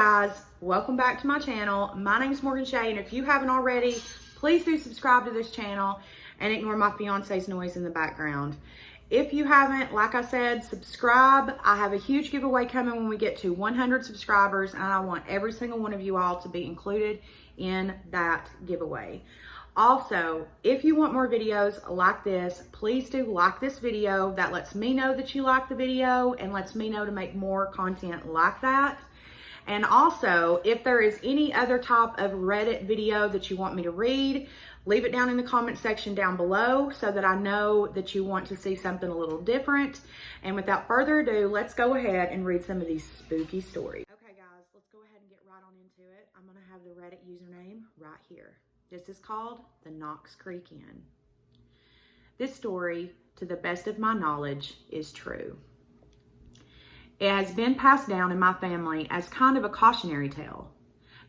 guys, welcome back to my channel. My name is Morgan Shay, and if you haven't already, please do subscribe to this channel and ignore my fiance's noise in the background. If you haven't, like I said, subscribe. I have a huge giveaway coming when we get to 100 subscribers, and I want every single one of you all to be included in that giveaway. Also, if you want more videos like this, please do like this video. That lets me know that you like the video and lets me know to make more content like that. And also, if there is any other type of Reddit video that you want me to read, leave it down in the comment section down below so that I know that you want to see something a little different. And without further ado, let's go ahead and read some of these spooky stories. Okay guys, let's go ahead and get right on into it. I'm gonna have the Reddit username right here. This is called the Knox Creek Inn. This story, to the best of my knowledge, is true. It has been passed down in my family as kind of a cautionary tale.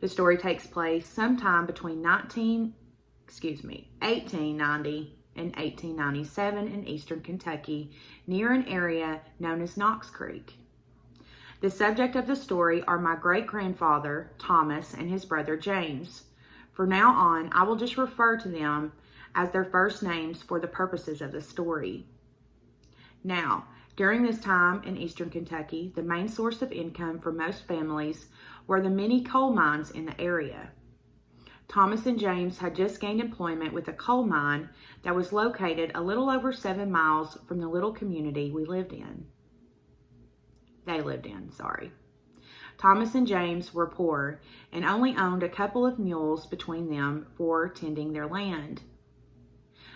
The story takes place sometime between 1890 and 1897 in eastern Kentucky, near an area known as Knox Creek. The subject of the story are my great-grandfather, Thomas, and his brother, James. From now on, I will just refer to them as their first names for the purposes of the story. Now, during this time in eastern Kentucky, the main source of income for most families were the many coal mines in the area. Thomas and James had just gained employment with a coal mine that was located a little over 7 miles from the little community They lived in. Thomas and James were poor and only owned a couple of mules between them for tending their land.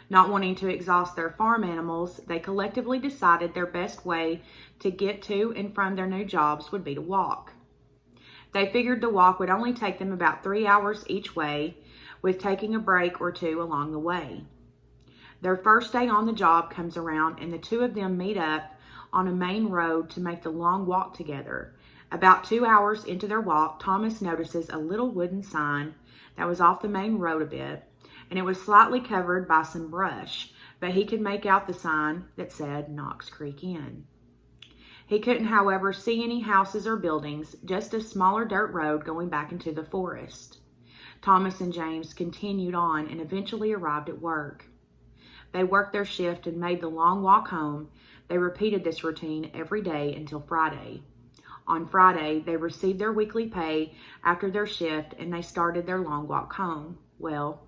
Not wanting to exhaust their farm animals, they collectively decided their best way to get to and from their new jobs would be to walk. They figured the walk would only take them about 3 hours each way, with taking a break or two along the way. Their first day on the job comes around and the two of them meet up on a main road to make the long walk together. About 2 hours into their walk, Thomas notices a little wooden sign that was off the main road a bit, and it was slightly covered by some brush, but he could make out the sign that said Knox Creek Inn. He couldn't, however, see any houses or buildings, just a smaller dirt road going back into the forest. Thomas and James continued on and eventually arrived at work. They worked their shift and made the long walk home. They repeated this routine every day until Friday. On Friday, they received their weekly pay after their shift and they started their long walk home. Well,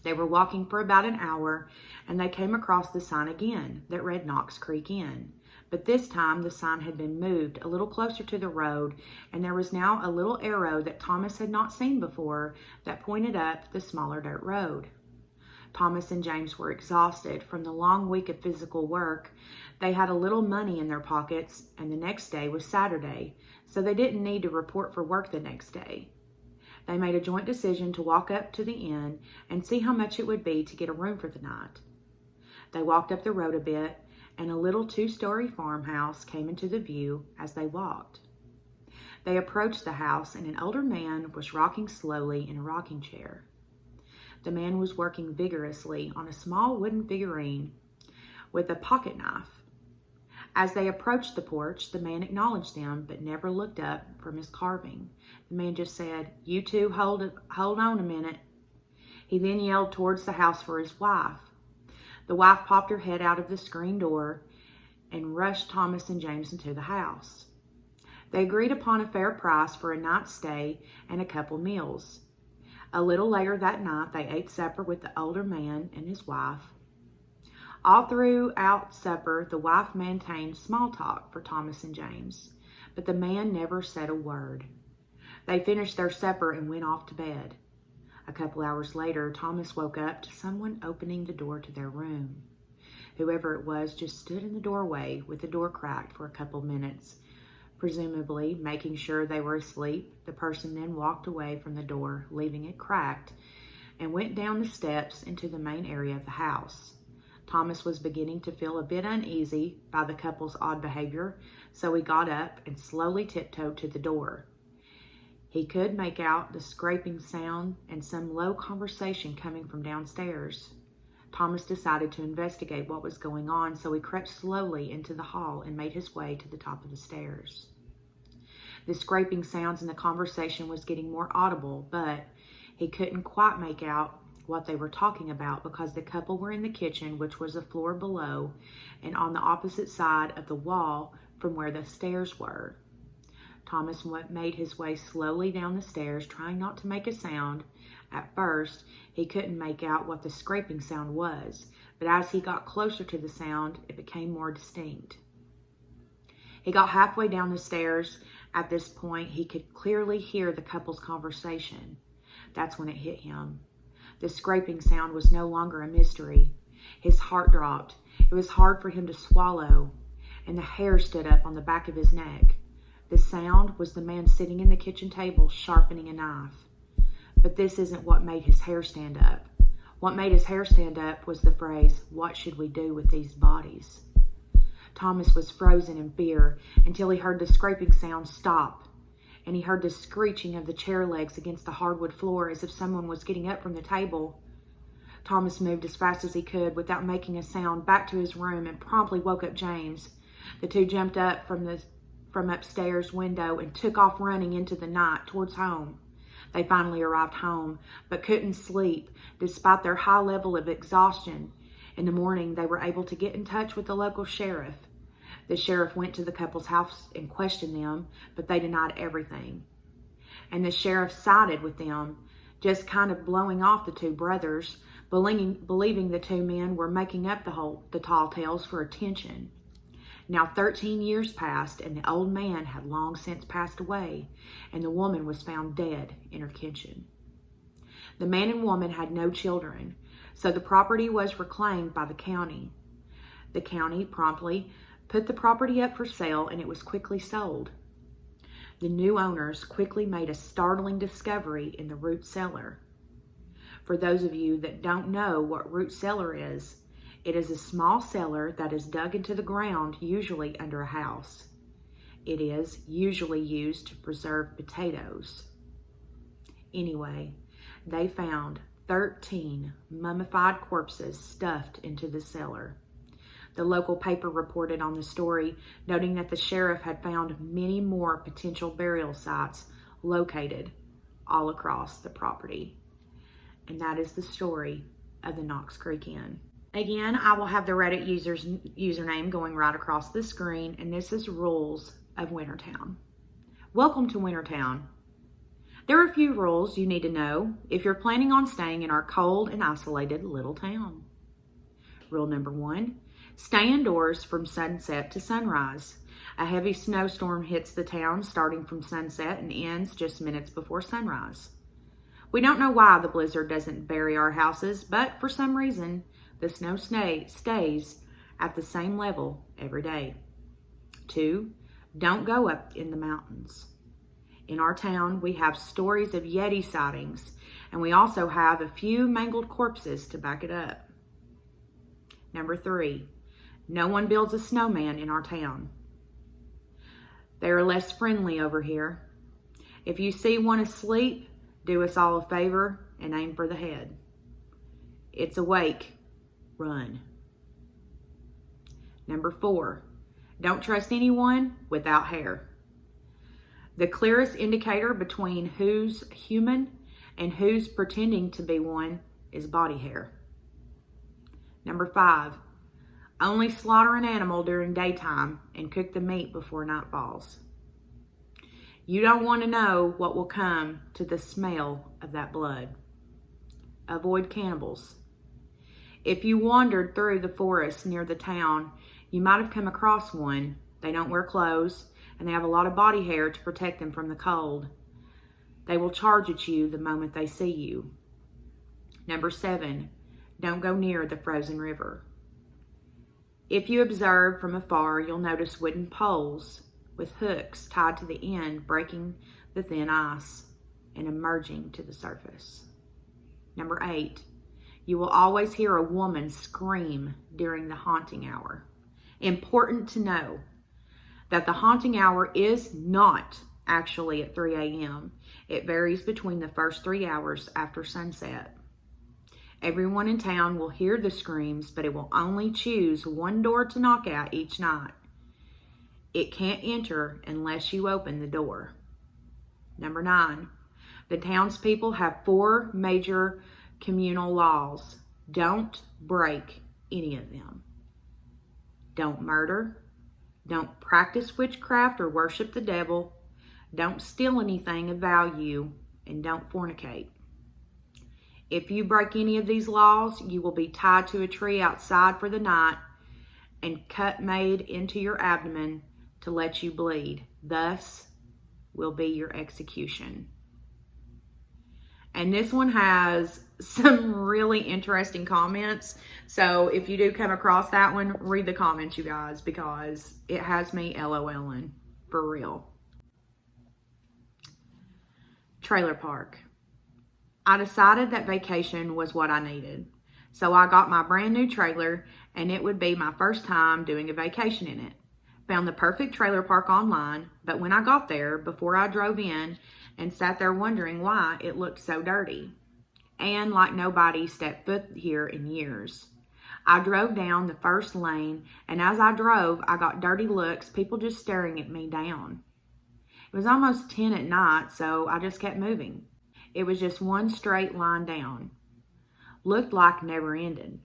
they were walking for about an hour and they came across the sign again that read Knox Creek Inn. But this time the sign had been moved a little closer to the road and there was now a little arrow that Thomas had not seen before that pointed up the smaller dirt road. Thomas and James were exhausted from the long week of physical work. They had a little money in their pockets and the next day was Saturday, so they didn't need to report for work the next day. They made a joint decision to walk up to the inn and see how much it would be to get a room for the night. They walked up the road a bit, and a little 2-story farmhouse came into the view as they walked. They approached the house, and an older man was rocking slowly in a rocking chair. The man was working vigorously on a small wooden figurine with a pocket knife. As they approached the porch, the man acknowledged them, but never looked up from his carving. The man just said, "You two hold on a minute." He then yelled towards the house for his wife. The wife popped her head out of the screen door and rushed Thomas and James into the house. They agreed upon a fair price for a night's stay and a couple meals. A little later that night, they ate supper with the older man and his wife. All throughout supper, the wife maintained small talk for Thomas and James, but the man never said a word. They finished their supper and went off to bed. A couple hours later, Thomas woke up to someone opening the door to their room. Whoever it was just stood in the doorway with the door cracked for a couple minutes, presumably making sure they were asleep. The person then walked away from the door, leaving it cracked, and went down the steps into the main area of the house. Thomas was beginning to feel a bit uneasy by the couple's odd behavior, so he got up and slowly tiptoed to the door. He could make out the scraping sound and some low conversation coming from downstairs. Thomas decided to investigate what was going on, so he crept slowly into the hall and made his way to the top of the stairs. The scraping sounds and the conversation was getting more audible, but he couldn't quite make out what they were talking about because the couple were in the kitchen, which was a floor below and on the opposite side of the wall from where the stairs were. Thomas made his way slowly down the stairs, trying not to make a sound. At first, he couldn't make out what the scraping sound was, but as he got closer to the sound, it became more distinct. He got halfway down the stairs. At this point, he could clearly hear the couple's conversation. That's when it hit him. The scraping sound was no longer a mystery. His heart dropped. It was hard for him to swallow, and the hair stood up on the back of his neck. The sound was the man sitting in the kitchen table sharpening a knife. But this isn't what made his hair stand up. What made his hair stand up was the phrase, "What should we do with these bodies?" Thomas was frozen in fear until he heard the scraping sound stop, and he heard the screeching of the chair legs against the hardwood floor as if someone was getting up from the table. Thomas moved as fast as he could without making a sound back to his room and promptly woke up James. The two jumped up from upstairs window and took off running into the night towards home. They finally arrived home, but couldn't sleep despite their high level of exhaustion. In the morning, they were able to get in touch with the local sheriff. The sheriff went to the couple's house and questioned them, but they denied everything. And the sheriff sided with them, just kind of blowing off the two brothers, believing the two men were making up the tall tales for attention. Now 13 years passed, and the old man had long since passed away, and the woman was found dead in her kitchen. The man and woman had no children, so the property was reclaimed by the county. The county promptly put the property up for sale, and it was quickly sold. The new owners quickly made a startling discovery in the root cellar. For those of you that don't know what root cellar is, it is a small cellar that is dug into the ground, usually under a house. It is usually used to preserve potatoes. Anyway, they found 13 mummified corpses stuffed into the cellar. The local paper reported on the story, noting that the sheriff had found many more potential burial sites located all across the property. And that is the story of the Knox Creek Inn. Again, I will have the Reddit user's username going right across the screen, and this is Rules of Wintertown. Welcome to Wintertown. There are a few rules you need to know if you're planning on staying in our cold and isolated little town. Rule number 1, stay indoors from sunset to sunrise. A heavy snowstorm hits the town starting from sunset and ends just minutes before sunrise. We don't know why the blizzard doesn't bury our houses, but for some reason, the snow stays at the same level every day. 2, don't go up in the mountains. In our town, we have stories of Yeti sightings, and we also have a few mangled corpses to back it up. Number 3, no one builds a snowman in our town. They are less friendly over here. If you see one asleep, do us all a favor and aim for the head. It's awake. Run. Number 4, don't trust anyone without hair. The clearest indicator between who's human and who's pretending to be one is body hair. Number 5, only slaughter an animal during daytime and cook the meat before night falls. You don't want to know what will come to the smell of that blood. Avoid cannibals. If you wandered through the forest near the town, you might have come across one. They don't wear clothes, and they have a lot of body hair to protect them from the cold. They will charge at you the moment they see you. Number 7, don't go near the frozen river. If you observe from afar, you'll notice wooden poles with hooks tied to the end, breaking the thin ice and emerging to the surface. Number 8, you will always hear a woman scream during the haunting hour. Important to know that the haunting hour is not actually at 3 a.m. It varies between the first 3 hours after sunset. Everyone in town will hear the screams, but it will only choose one door to knock at each night. It can't enter unless you open the door. Number 9, the townspeople have 4 major communal laws. Don't break any of them. Don't murder. Don't practice witchcraft or worship the devil. Don't steal anything of value. And don't fornicate. If you break any of these laws, you will be tied to a tree outside for the night and cut made into your abdomen to let you bleed. Thus will be your execution. And this one has some really interesting comments. So if you do come across that one, read the comments, you guys, because it has me LOLing for real. Trailer park. I decided that vacation was what I needed. So I got my brand new trailer, and it would be my first time doing a vacation in it. Found the perfect trailer park online, but when I got there, before I drove in and sat there wondering why it looked so dirty, and like nobody stepped foot here in years. I drove down the first lane, and as I drove, I got dirty looks, people just staring at me down. It was almost 10 at night, so I just kept moving. It was just one straight line down. Looked like never ended.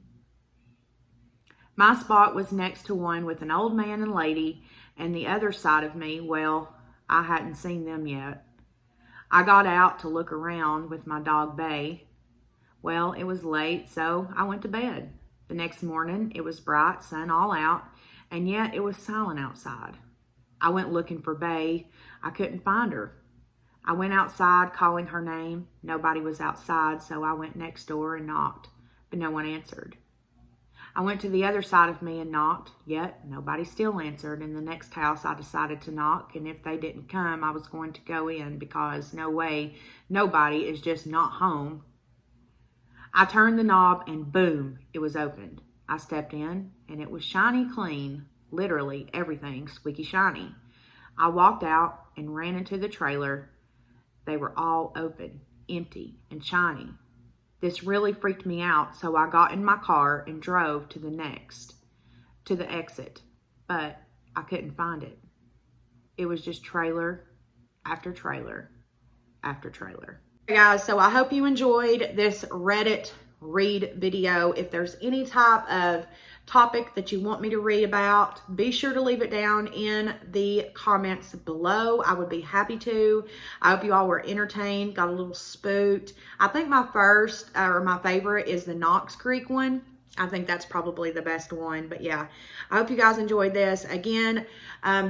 My spot was next to one with an old man and lady, and the other side of me, well, I hadn't seen them yet. I got out to look around with my dog Bay. Well, it was late, so I went to bed. The next morning, it was bright, sun all out, and yet it was silent outside. I went looking for Bay. I couldn't find her. I went outside calling her name. Nobody was outside, so I went next door and knocked, but no one answered. I went to the other side of me and knocked, yet nobody still answered. In the next house, I decided to knock, and if they didn't come, I was going to go in because no way, nobody is just not home. I turned the knob and boom, it was opened. I stepped in and it was shiny clean, literally everything squeaky shiny. I walked out and ran into the trailer. They were all open, empty, and shiny. This really freaked me out, so I got in my car and drove to the exit, but I couldn't find it. It was just trailer after trailer after trailer. Hey guys, so I hope you enjoyed this Reddit read video. If there's any type of topic that you want me to read about, be sure to leave it down in the comments below. I would be happy to. I hope you all were entertained, got a little spooked. I think my favorite is the Knox Creek one. I think that's probably the best one. But yeah, I hope you guys enjoyed this. Again,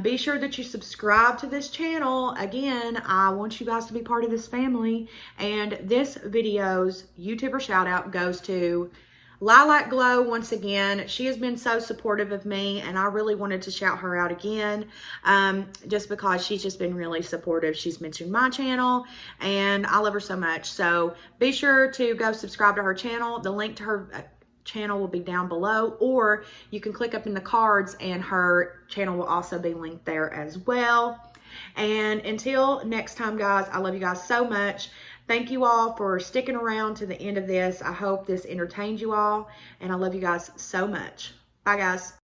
be sure that you subscribe to this channel. Again, I want you guys to be part of this family. And this video's YouTuber shout out goes to Lilac Glow once again. She has been so supportive of me, and I really wanted to shout her out again, just because she's just been really supportive. She's mentioned my channel, and I love her so much. So be sure to go subscribe to her channel. The link to her channel will be down below, or you can click up in the cards and her channel will also be linked there as well. And until next time, guys, I love you guys so much. Thank you all for sticking around to the end of this. I hope this entertained you all, and I love you guys so much. Bye, guys.